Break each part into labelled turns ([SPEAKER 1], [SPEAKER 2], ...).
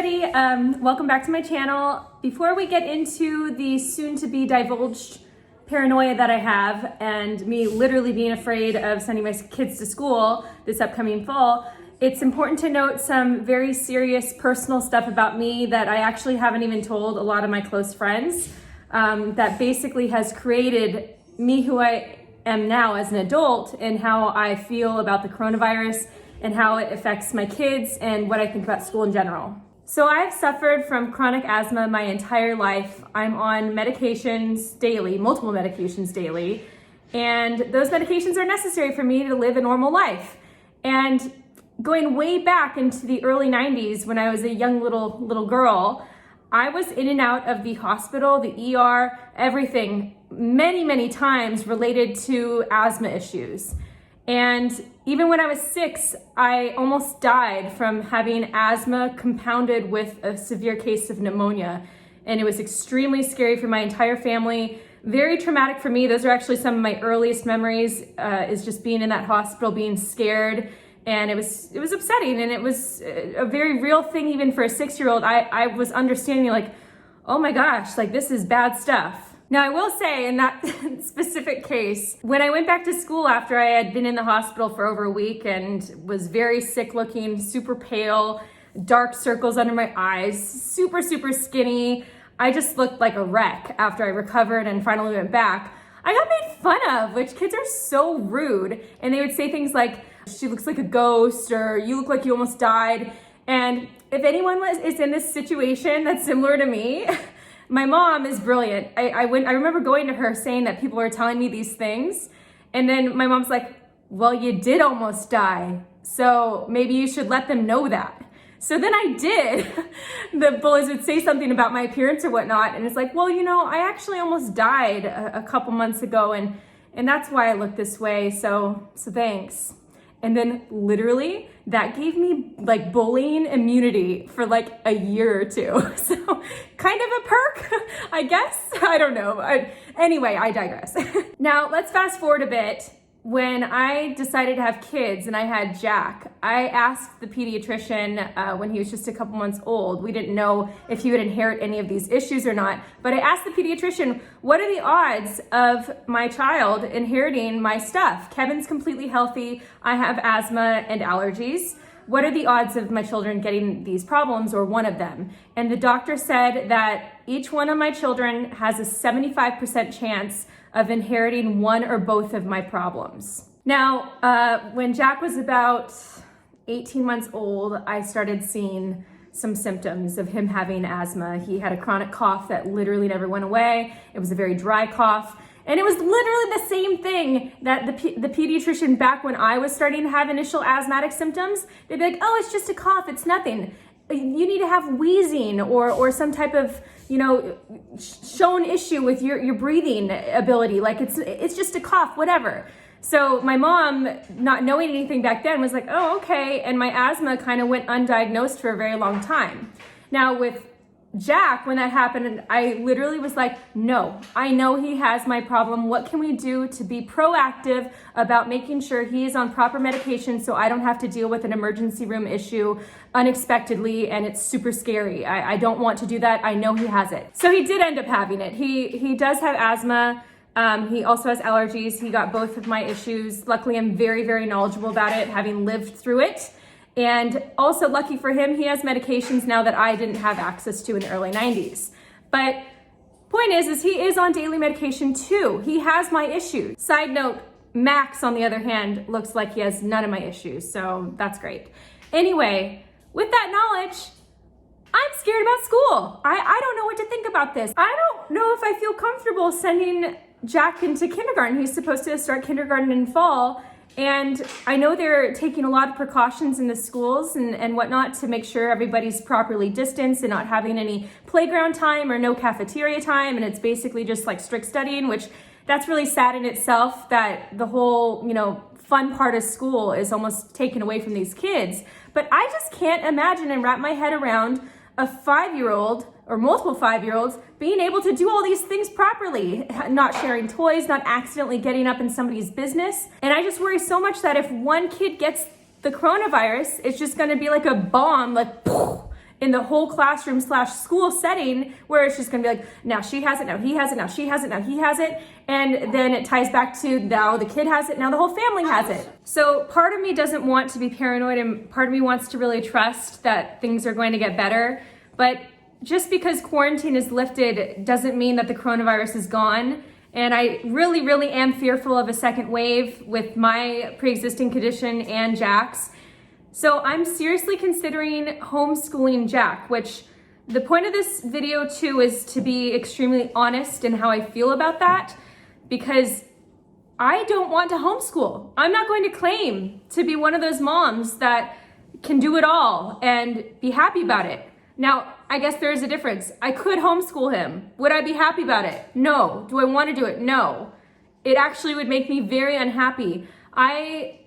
[SPEAKER 1] everybody, welcome back to my channel. Before we get into the soon-to-be divulged paranoia that I have and me literally being afraid of sending my kids to school this upcoming fall, it's important to note some very serious personal stuff about me that I actually haven't even told a lot of my close friends, that basically has created me who I am now as an adult and how I feel about the coronavirus and how it affects my kids and what I think about school in general. So I've suffered from chronic asthma my entire life. I'm on medications daily, multiple medications daily, and those medications are necessary for me to live a normal life. And going way back into the early 90s when I was a young little girl, I was in and out of the hospital, the ER, everything, many times related to asthma issues. And even when I was 6, I almost died from having asthma compounded with a severe case of pneumonia. And it was extremely scary for my entire family, very traumatic for me. Those are actually some of my earliest memories, is just being in that hospital, being scared. And it was upsetting, and it was a very real thing even for a 6-year-old. I was understanding like, oh my gosh, like this is bad stuff. Now I will say in that specific case, when I went back to school after I had been in the hospital for over a week and was very sick looking, super pale, dark circles under my eyes, super skinny, I just looked like a wreck after I recovered and finally went back. I got made fun of, which kids are so rude. And they would say things like, she looks like a ghost, or you look like you almost died. And if anyone is in this situation that's similar to me, my mom is brilliant. I remember going to her saying that people were telling me these things. And then my mom's like, well, you did almost die, so maybe you should let them know that. So then I did. The bullies would say something about my appearance or whatnot. And it's like, well, you know, I actually almost died a couple months ago. And that's why I look this way. So thanks. And then literally that gave me like bullying immunity for like a year or two. So kind of a perk, I guess. I don't know. Anyway, I digress. Now let's fast forward a bit. When I decided to have kids and I had Jack, I asked the pediatrician when he was just a couple months old. We didn't know if he would inherit any of these issues or not, but I asked the pediatrician, what are the odds of my child inheriting my stuff? Kevin's completely healthy. I have asthma and allergies. What are the odds of my children getting these problems, or one of them? And the doctor said that each one of my children has a 75% chance of inheriting one or both of my problems. Now, when Jack was about 18 months old, I started seeing some symptoms of him having asthma. He had a chronic cough that literally never went away. It was a very dry cough. And it was literally the same thing that the pediatrician back when I was starting to have initial asthmatic symptoms, they'd be like, oh, it's just a cough, it's nothing. You need to have wheezing or some type of, you know, shown issue with your breathing ability. Like it's just a cough, whatever. So my mom, not knowing anything back then, was like, oh, okay. And my asthma kind of went undiagnosed for a very long time. Now with Jack, when that happened, I literally was like, no, I know he has my problem. What can we do to be proactive about making sure he is on proper medication so I don't have to deal with an emergency room issue unexpectedly and it's super scary. I don't want to do that. I know he has it. So he did end up having it. He does have asthma. He also has allergies. He got both of my issues. Luckily, I'm very knowledgeable about it, having lived through it. And also lucky for him, he has medications now that I didn't have access to in the early 90s. But point is he is on daily medication too. He has my issues. Side note, Max, on the other hand, looks like he has none of my issues, so that's great. Anyway, with that knowledge, I'm scared about school. I don't know what to think about this. I don't know if I feel comfortable sending Jack into kindergarten. He's supposed to start kindergarten in fall. And I know they're taking a lot of precautions in the schools and whatnot to make sure everybody's properly distanced and not having any playground time or no cafeteria time. And it's basically just like strict studying, which that's really sad in itself, that the whole, you know, fun part of school is almost taken away from these kids. But I just can't imagine and wrap my head around a 5-year-old or multiple 5-year-olds being able to do all these things properly, not sharing toys, not accidentally getting up in somebody's business. And I just worry so much that if one kid gets the coronavirus, it's just gonna be like a bomb, like poof, in the whole classroom / school setting where it's just gonna be like, now she has it, now he has it, now she has it, now he has it. And then it ties back to now the kid has it, now the whole family has it. So part of me doesn't want to be paranoid, and part of me wants to really trust that things are going to get better. But just because quarantine is lifted doesn't mean that the coronavirus is gone. And I really, really am fearful of a second wave with my pre-existing condition and Jack's. So I'm seriously considering homeschooling Jack, which the point of this video too is to be extremely honest in how I feel about that, because I don't want to homeschool. I'm not going to claim to be one of those moms that can do it all and be happy about it. Now, I guess there is a difference. I could homeschool him. Would I be happy about it? No. Do I want to do it? No. It actually would make me very unhappy. I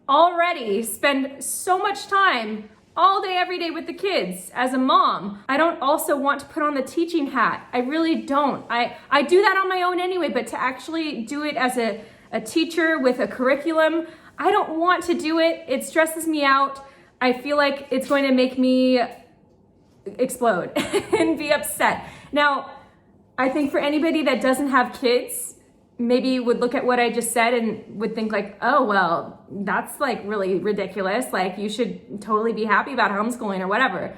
[SPEAKER 1] already spend so much time all day, every day with the kids as a mom. I don't also want to put on the teaching hat. I really don't. I do that on my own anyway, but to actually do it as a teacher with a curriculum, I don't want to do it. It stresses me out. I feel like it's going to make me explode and be upset. Now, I think for anybody that doesn't have kids, maybe would look at what I just said and would think like, oh, well, that's like really ridiculous. Like you should totally be happy about homeschooling or whatever.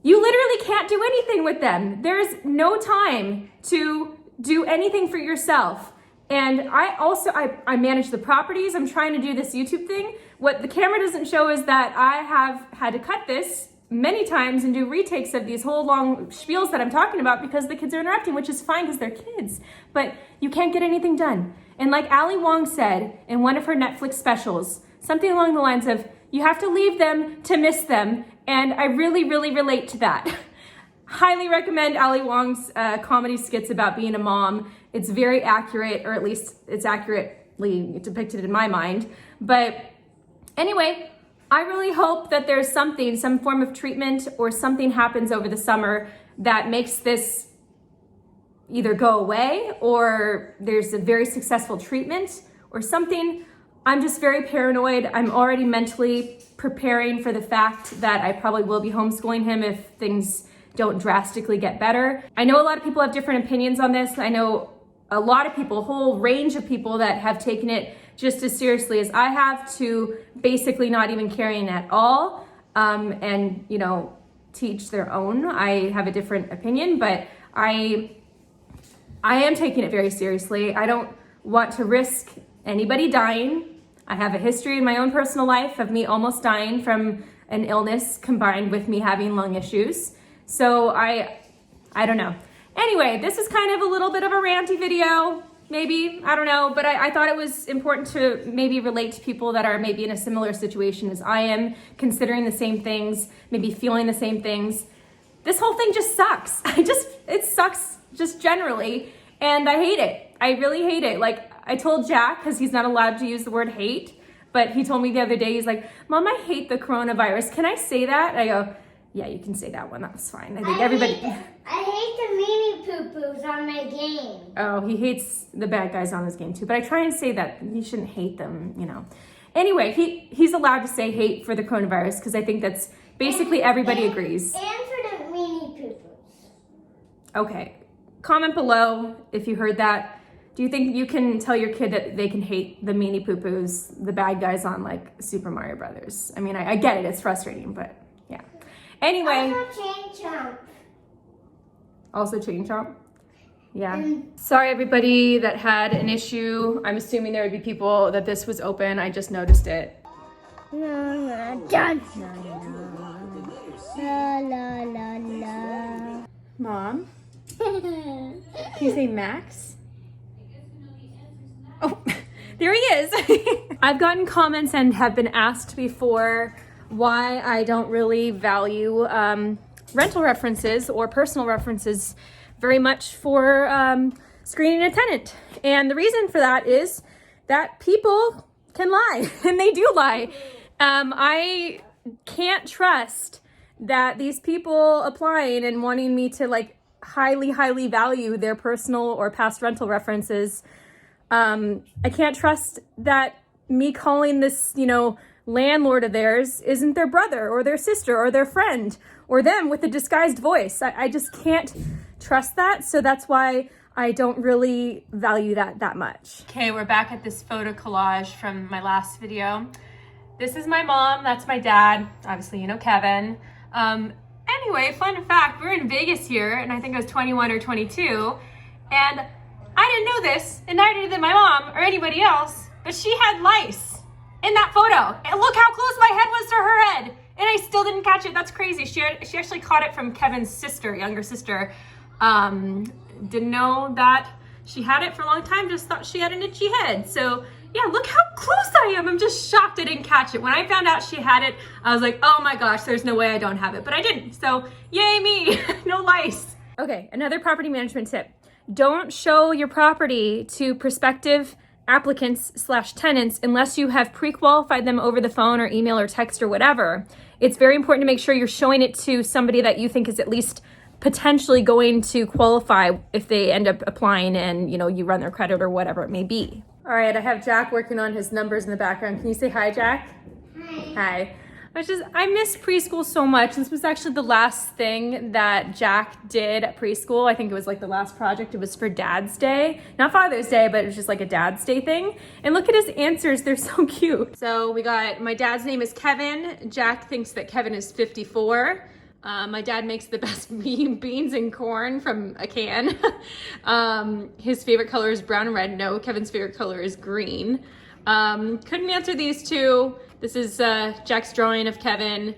[SPEAKER 1] You literally can't do anything with them. There's no time to do anything for yourself. And I manage the properties. I'm trying to do this YouTube thing. What the camera doesn't show is that I have had to cut this many times and do retakes of these whole long spiels that I'm talking about because the kids are interrupting, which is fine because they're kids, but you can't get anything done. And like Ali Wong said in one of her Netflix specials, something along the lines of, you have to leave them to miss them. And I really, really relate to that. Highly recommend Ali Wong's comedy skits about being a mom. It's very accurate, or at least it's accurately depicted in my mind. But anyway, I really hope that there's some form of treatment or something happens over the summer that makes this either go away or there's a very successful treatment or something. I'm just very paranoid. I'm already mentally preparing for the fact that I probably will be homeschooling him if things don't drastically get better. I know a lot of people have different opinions on this. I know a lot of people, a whole range of people that have taken it just as seriously as I have to basically not even caring at all, and teach their own. I have a different opinion, but I am taking it very seriously. I don't want to risk anybody dying. I have a history in my own personal life of me almost dying from an illness combined with me having lung issues. So I don't know. Anyway, this is kind of a little bit of a ranty video. Maybe, I don't know, but I thought it was important to maybe relate to people that are maybe in a similar situation as I am, considering the same things, maybe feeling the same things. This whole thing just sucks. It sucks just generally, and I hate it. I really hate it. Like, I told Jack, because he's not allowed to use the word hate, but he told me the other day, he's like, Mom, I hate the coronavirus. Can I say that? And I go, yeah, you can say that one. That's fine. I think everybody...
[SPEAKER 2] I hate the meanie poo-poos on my game.
[SPEAKER 1] Oh, he hates the bad guys on his game too. But I try and say that you shouldn't hate them, Anyway, he's allowed to say hate for the coronavirus because I think that's basically everybody agrees.
[SPEAKER 2] And for the meanie poo-poos.
[SPEAKER 1] Okay. Comment below if you heard that. Do you think you can tell your kid that they can hate the meanie poo-poos, the bad guys on like Super Mario Brothers? I mean, I get it. It's frustrating, but yeah. Anyway. Also chain chomp. Yeah. Sorry everybody that had an issue. I'm assuming there would be people that this was open. I just noticed it.
[SPEAKER 2] Done. La la la la.
[SPEAKER 1] Mom? Can you say Max? Oh, there he is. I've gotten comments and have been asked before why I don't really value rental references or personal references very much for screening a tenant. And the reason for that is that people can lie, and they do lie. I can't trust that these people applying and wanting me to like highly value their personal or past rental references. I can't trust that me calling this, landlord of theirs isn't their brother or their sister or their friend or them with a disguised voice. I just can't trust that. So that's why I don't really value that much. Okay, we're back at this photo collage from my last video. This is my mom, that's my dad. Obviously, you know Kevin. Anyway, fun fact, we're in Vegas here, and I think I was 21 or 22, and I didn't know this, and neither did my mom or anybody else, but she had lice in that photo. And look how close my head was to her head, and I still didn't catch it. That's crazy. She actually caught it from Kevin's sister, younger sister. Didn't know that she had it for a long time, just thought she had an itchy head. So yeah, look how close I am. I'm just shocked I didn't catch it. When I found out she had it, I was like, oh my gosh, there's no way I don't have it, but I didn't. So yay me, no lice. Okay, another property management tip. Don't show your property to prospective applicants/tenants unless you have pre-qualified them over the phone or email or text or whatever. It's very important to make sure you're showing it to somebody that you think is at least potentially going to qualify if they end up applying and you run their credit or whatever it may be. All right, I have Jack working on his numbers in the background. Can you say hi, Jack? Hi. I miss preschool so much. This was actually the last thing that Jack did at preschool. I think it was like the last project. It was for Dad's Day. Not Father's Day, but it was just like a Dad's Day thing. And look at his answers. They're so cute. So we got, my dad's name is Kevin. Jack thinks that Kevin is 54. My dad makes the best beans and corn from a can. His favorite color is brown and red. No, Kevin's favorite color is green. Couldn't answer these two. This is Jack's drawing of Kevin.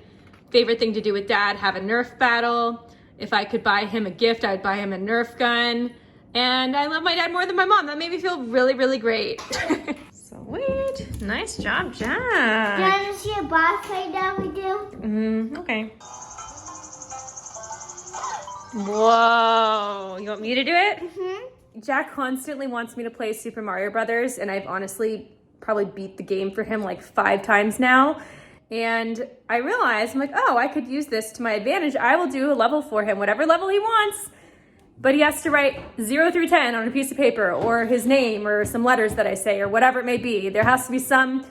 [SPEAKER 1] Favorite thing to do with Dad, have a Nerf battle. If I could buy him a gift, I'd buy him a Nerf gun. And I love my dad more than my mom. That made me feel really, really great. Sweet. Nice job, Jack.
[SPEAKER 2] Do you want to see a boss fight that we do?
[SPEAKER 1] Okay. Whoa, you want me to do it? Mm-hmm. Jack constantly wants me to play Super Mario Brothers, and I've honestly probably beat the game for him like 5 times now. And I realized, I'm like, oh, I could use this to my advantage. I will do a level for him, whatever level he wants. But he has to write 0 through 10 on a piece of paper, or his name, or some letters that I say, or whatever it may be. There has to be some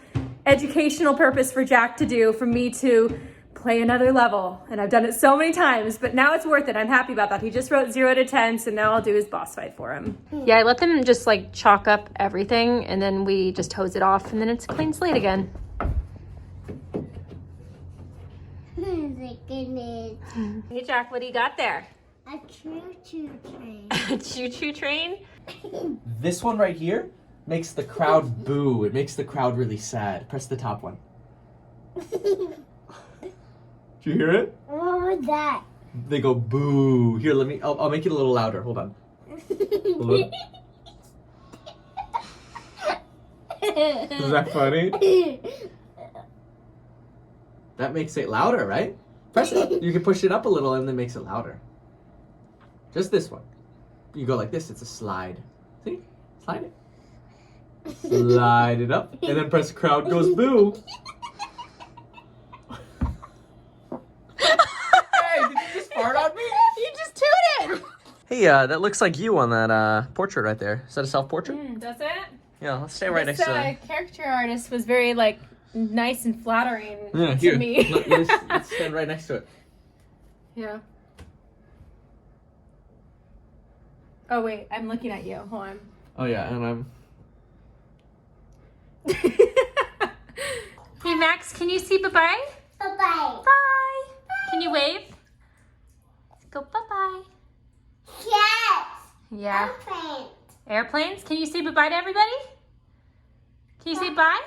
[SPEAKER 1] educational purpose for Jack to do for me to play another level. And I've done it so many times, but now it's worth it. I'm happy about that. He just wrote 0 to 10, so now I'll do his boss fight for him. Yeah, I let them just like chalk up everything, and then we just hose it off, and then it's a clean slate again. Hey Jack, what do you got there?
[SPEAKER 2] A choo-choo train.
[SPEAKER 1] A choo-choo train?
[SPEAKER 3] This one right here makes the crowd boo. It makes the crowd really sad. Press the top one. Did you hear it?
[SPEAKER 2] What was that?
[SPEAKER 3] They go boo. Here, I'll make it a little louder. Hold on. Hold on. Is that funny? That makes it louder, right? Press it. You can push it up a little and then makes it louder. Just this one. You go like this, it's a slide. See? Slide it. Slide it up. And then press crowd goes boo. Fart on me?
[SPEAKER 1] You just tooted!
[SPEAKER 3] Hey, that looks like you on that portrait right there. Is that a self-portrait?
[SPEAKER 1] Does it?
[SPEAKER 3] Yeah, let's stay right next to that.
[SPEAKER 1] This character artist was very like nice and flattering
[SPEAKER 3] Yeah,
[SPEAKER 1] to
[SPEAKER 3] here.
[SPEAKER 1] me.
[SPEAKER 3] Let's stand right next to it.
[SPEAKER 1] Yeah. Oh wait, I'm looking at you. Hold on.
[SPEAKER 3] Oh yeah, and I'm...
[SPEAKER 1] Hey Max, can you say bye-bye?
[SPEAKER 2] Bye-bye.
[SPEAKER 1] Bye! Can you wave? Go bye-bye.
[SPEAKER 2] Yes.
[SPEAKER 1] Yeah.
[SPEAKER 2] Airplane.
[SPEAKER 1] Airplanes? Can you say bye-bye to everybody? Can you say bye?